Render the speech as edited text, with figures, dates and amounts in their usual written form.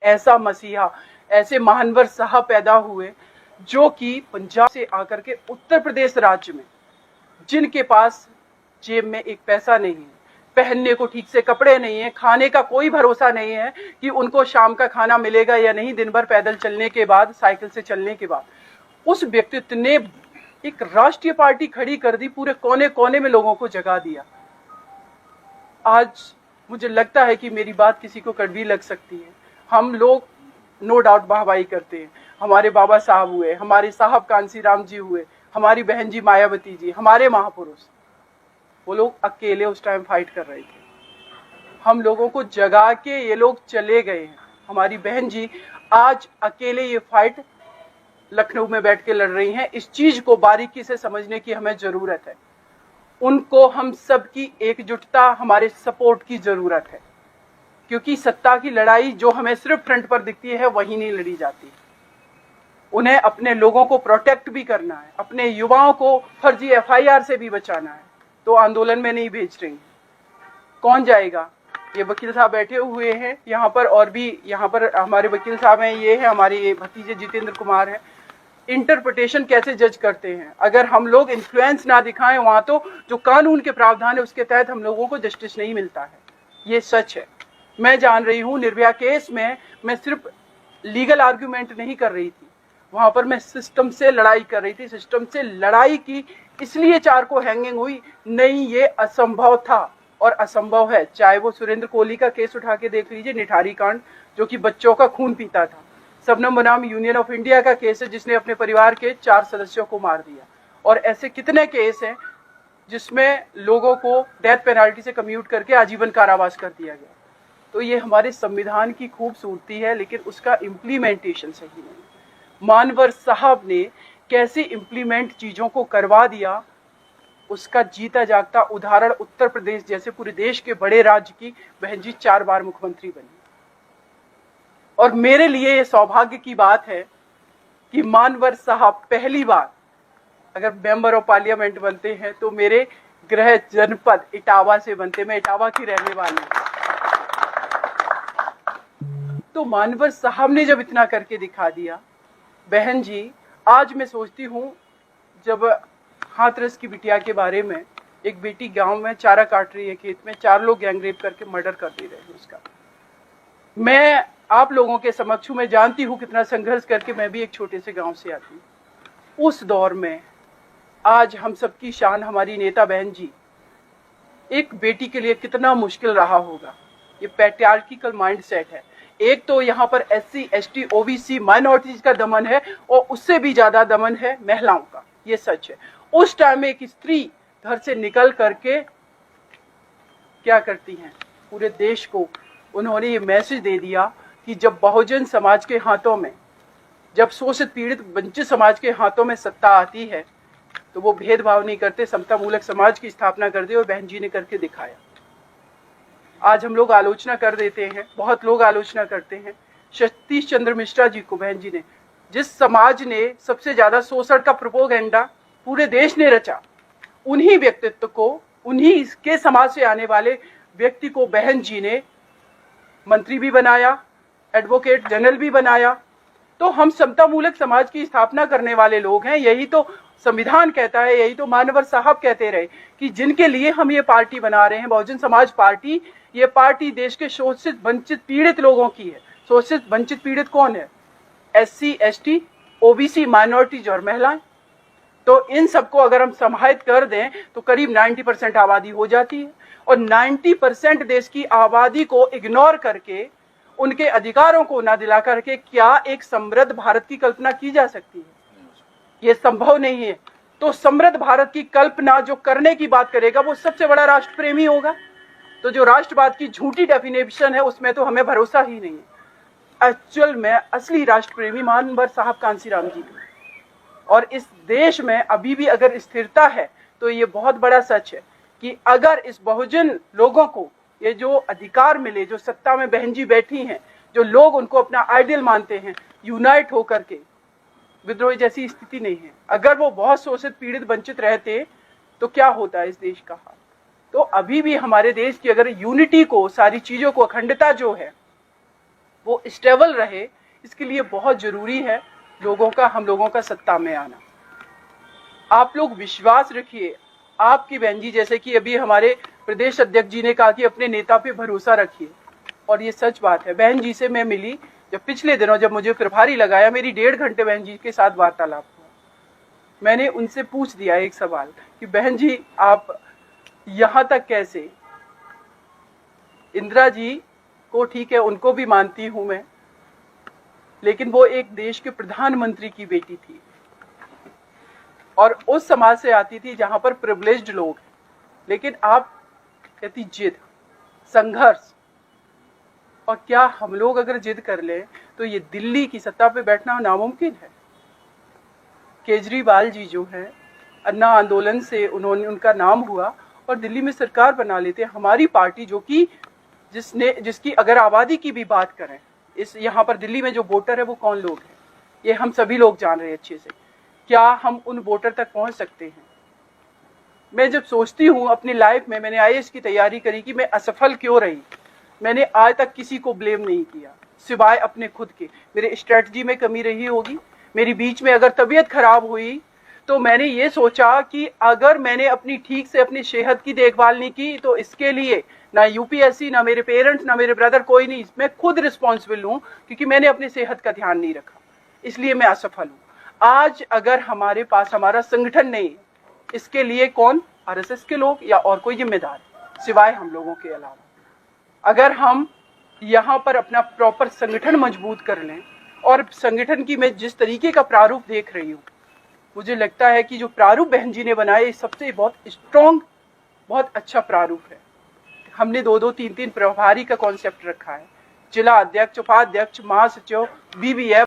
ऐसा मसीहा, ऐसे महानवर साहब पैदा हुए जो कि पंजाब से आकर के उत्तर प्रदेश राज्य में, जिनके पास जेब में एक पैसा नहीं है, पहनने को ठीक से कपड़े नहीं है, खाने का कोई भरोसा नहीं है कि उनको शाम का खाना मिलेगा या नहीं, दिन भर पैदल चलने के बाद, साइकिल से चलने के बाद, उस व्यक्तित्व ने एक राष्ट्रीय पार्टी खड़ी कर दी, पूरे कोने कोने में लोगों को जगा दिया। आज मुझे लगता है कि मेरी बात किसी को कड़वी लग सकती है, हम लोग नो डाउट वाहवाही करते हैं, हमारे बाबा साहब हुए, हमारे साहब कांसी राम जी हुए, हमारी बहन जी मायावती जी, हमारे महापुरुष, वो लोग अकेले उस टाइम फाइट कर रहे थे, हम लोगों को जगा के ये लोग चले गए हैं। हमारी बहन जी आज अकेले ये फाइट लखनऊ में बैठ के लड़ रही हैं। इस चीज को बारीकी से समझने की हमें जरूरत है, उनको हम सब की एकजुटता, हमारे सपोर्ट की जरूरत है, क्योंकि सत्ता की लड़ाई जो हमें सिर्फ फ्रंट पर दिखती है वही नहीं लड़ी जाती। उन्हें अपने लोगों को प्रोटेक्ट भी करना है, अपने युवाओं को फर्जी एफआईआर से भी बचाना है, तो आंदोलन में नहीं भेज रही। कौन जाएगा? ये वकील साहब बैठे हुए हैं यहाँ पर, और भी यहाँ पर हमारे वकील साहब हैं, ये है हमारे भतीजे जितेंद्र कुमार हैं। इंटरप्रिटेशन कैसे जज करते हैं? अगर हम लोग इन्फ्लुएंस ना दिखाएं वहां, तो जो कानून के प्रावधान है उसके तहत हम लोगों को जस्टिस नहीं मिलता है, ये सच है। मैं जान रही हूँ निर्भया केस में मैं सिर्फ लीगल आर्ग्यूमेंट नहीं कर रही थी, वहां पर मैं सिस्टम से लड़ाई कर रही थी। सिस्टम से लड़ाई की इसलिए 4 को हैंगिंग हुई, नहीं ये असंभव था और असंभव है। चाहे वो सुरेंद्र कोहली का केस उठा के देख लीजिए, निठारी कांड, जो कि बच्चों का खून पीता था। शबनम बनाम यूनियन ऑफ इंडिया का केस है जिसने अपने परिवार के 4 सदस्यों को मार दिया, और ऐसे कितने केस हैं जिसमें लोगों को डेथ पेनल्टी से कम्यूट करके आजीवन कारावास कर दिया गया। तो ये हमारे संविधान की खूबसूरती है, लेकिन उसका इम्प्लीमेंटेशन सही नहीं। मानवर साहब ने कैसे इम्प्लीमेंट चीजों को करवा दिया, उसका जीता जागता उदाहरण उत्तर प्रदेश जैसे पूरे देश के बड़े राज्य की बहन जी 4 बार मुख्यमंत्री बनी। और मेरे लिए ये सौभाग्य की बात है कि मानवर साहब पहली बार अगर मेंबर ऑफ पार्लियामेंट बनते हैं तो मेरे गृह जनपद इटावा से बनते। मैं इटावा की रहने वाली हूं। तो मानवर साहब ने जब इतना करके दिखा दिया, बहन जी, आज मैं सोचती हूँ, जब हाथरस की बिटिया के बारे में, एक बेटी गांव में चारा काट रही है खेत में, 4 लोग गैंगरेप करके मर्डर कर दे रहे हैं उसका। मैं आप लोगों के समक्ष हूं, मैं जानती हूं कितना संघर्ष करके मैं भी एक छोटे से गांव से आती हूं। उस दौर में आज हम सबकी शान हमारी नेता बहन जी, एक बेटी के लिए कितना मुश्किल रहा होगा। ये पैट्रियार्किकल माइंडसेट है। एक तो यहाँ पर SC ST OBC माइनॉरिटीज का दमन है, और उससे भी ज्यादा दमन है महिलाओं का, ये सच है। उस टाइम में एक स्त्री घर से निकल करके क्या करती हैं, पूरे देश को उन्होंने ये मैसेज दे दिया कि जब बहुजन समाज के हाथों में, जब शोषित पीड़ित वंचित समाज के हाथों में सत्ता आती है तो वो भेदभाव नहीं करते, समता मूलक समाज की स्थापना करते, और बहन जी ने करके दिखाया। आज हम लोग आलोचना कर देते हैं, बहुत लोग आलोचना करते हैं सतीश चंद्र मिश्रा जी को, बहन जी ने, जिस समाज ने सबसे ज्यादा शोषण का प्रोपोगेंडा पूरे देश ने रचा, उन्हीं व्यक्तित्व को, उन्हीं के समाज से आने वाले व्यक्ति को बहन जी ने मंत्री भी बनाया, एडवोकेट जनरल भी बनाया। तो हम समता मूलक समाज की स्थापना करने वाले लोग हैं। यही तो संविधान कहता है, यही तो मानवर साहब कहते रहे कि जिनके लिए हम ये पार्टी बना रहे हैं, बहुजन समाज पार्टी, ये पार्टी देश के शोषित वंचित पीड़ित लोगों की है। शोषित वंचित पीड़ित कौन है? SC ST OBC माइनॉरिटीज और महिलाएं। तो इन सबको अगर हम समाहित कर दें तो करीब 90% आबादी हो जाती है, और 90% देश की आबादी को इग्नोर करके, उनके अधिकारों को ना दिला करके क्या एक समृद्ध भारत की कल्पना की जा सकती है? ये संभव नहीं है। तो समृद्ध भारत की कल्पना जो करने की बात करेगा वो सबसे बड़ा राष्ट्र प्रेमी होगा। तो जो राष्ट्रवाद की झूठी डेफिनेशन है उसमें तो हमें भरोसा ही नहीं है। एक्चुअल में असली राष्ट्र प्रेमी मानवर साहब कांसी राम जी थे। और इस देश में अभी भी अगर स्थिरता है तो ये बहुत बड़ा सच है कि अगर इस बहुजन लोगों को ये जो अधिकार मिले, जो सत्ता में बहन जी बैठी हैं, जो लोग उनको अपना आइडियल मानते हैं, यूनाइट होकर के, विद्रोह जैसी स्थिति नहीं है। अगर वो बहुत शोषित पीड़ित वंचित रहते तो क्या होता इस देश का हाल। तो अभी भी हमारे देश की अगर यूनिटी को, सारी चीजों को, अखंडता जो है वो स्टेबल रहे, इसके लिए बहुत जरूरी है हम लोगों का सत्ता में आना। आप लोग विश्वास रखिए, आपकी बहन जी, जैसे कि अभी हमारे प्रदेश अध्यक्ष जी ने कहा कि अपने नेता पे भरोसा रखिए, और ये सच बात है। बहन जी से मैं मिली जब पिछले दिनों, जब मुझे प्रभारी लगाया, मेरी 1.5 घंटे बहन जी के साथ वार्तालाप हुआ। मैंने उनसे पूछ दिया एक सवाल कि बहन जी आप यहां तक कैसे। इंदिरा जी को ठीक है, उनको भी मानती हूं मैं, लेकिन वो एक देश के प्रधानमंत्री की बेटी थी और उस समाज से आती थी जहां पर प्रिविलेज्ड लोग हैं। लेकिन आप कहती जिद, संघर्ष, और क्या हम लोग अगर जिद कर लें तो ये दिल्ली की सत्ता पे बैठना नामुमकिन है। केजरीवाल जी जो हैं, अन्ना आंदोलन से उनका नाम हुआ और दिल्ली में सरकार बना लेते। हमारी पार्टी जो कि जिसकी अगर आबादी की भी बात करें, इस यहाँ पर दिल्ली में जो वोटर है वो कौन लोग हैं, ये हम सभी लोग जान रहे हैं अच्छे से। क्या हम उन वोटर तक पहुंच सकते हैं? मैं जब सोचती हूँ अपनी लाइफ में, मैंने IAS की तैयारी करी कि मैं असफल क्यों रही, मैंने आज तक किसी को ब्लेम नहीं किया सिवाय अपने खुद के। मेरे स्ट्रेटजी में कमी रही होगी, मेरी बीच में अगर तबीयत खराब हुई तो मैंने ये सोचा कि अगर मैंने अपनी ठीक से अपनी सेहत की देखभाल नहीं की तो इसके लिए ना UPSC, ना मेरे पेरेंट्स, ना मेरे ब्रदर, कोई नहीं, मैं खुद रिस्पॉन्सिबल हूँ क्योंकि मैंने अपनी सेहत का ध्यान नहीं रखा, इसलिए मैं असफल हूँ। आज अगर हमारे पास हमारा संगठन नहीं है, इसके लिए कौन? RSS के लोग या और कोई जिम्मेदार सिवाय हम लोगों के अलावा। अगर हम यहाँ पर अपना प्रॉपर संगठन मजबूत कर लें, और संगठन की मैं जिस तरीके का प्रारूप देख रही हूँ, मुझे लगता है कि जो प्रारूप बहन जी ने बनाया सबसे बहुत स्ट्रॉन्ग, बहुत अच्छा प्रारूप है। हमने 2-2, 3-3 प्रभारी का कॉन्सेप्ट रखा है, जिला अध्यक्ष, उपाध्यक्ष, महासचिव, BBF,